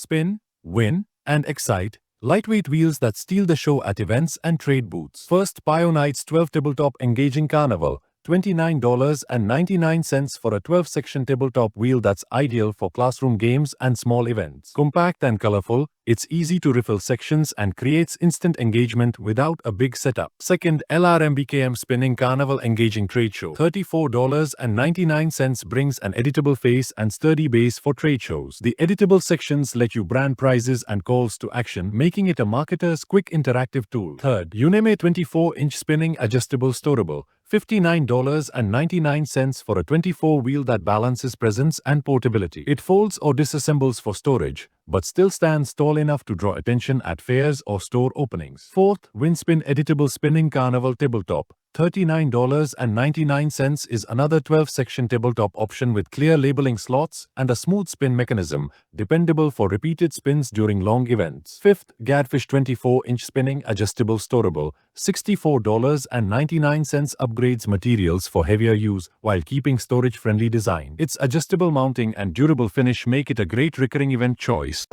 spin, win, and excite. Lightweight wheels that steal the show at events and trade booths. First, Pionites 12 Tabletop Engaging Carnival. $29.99 for a 12-section tabletop wheel that's ideal for classroom games and small events. Compact and colorful, it's easy to refill sections and creates instant engagement without a big setup. Second, LRMBKM Spinning Carnival Engaging Tradeshow. $34.99 brings an editable face and sturdy base for trade shows. The editable sections let you brand prizes and calls to action, making it a marketer's quick interactive tool. Third, Yuneme 24-inch Spinning Adjustable Storable. $59.99 for a 24-wheel that balances presence and portability. It folds or disassembles for storage, but still stands tall enough to draw attention at fairs or store openings. Fourth, WinSpin Editable Spinning Carnival Tabletop. $39.99 is another 12-section tabletop option with clear labeling slots and a smooth spin mechanism, dependable for repeated spins during long events. Fifth, GADFISH 24-inch Spinning Adjustable Storable. $64.99 upgrades materials for heavier use while keeping storage-friendly design. Its adjustable mounting and durable finish make it a great recurring event choice.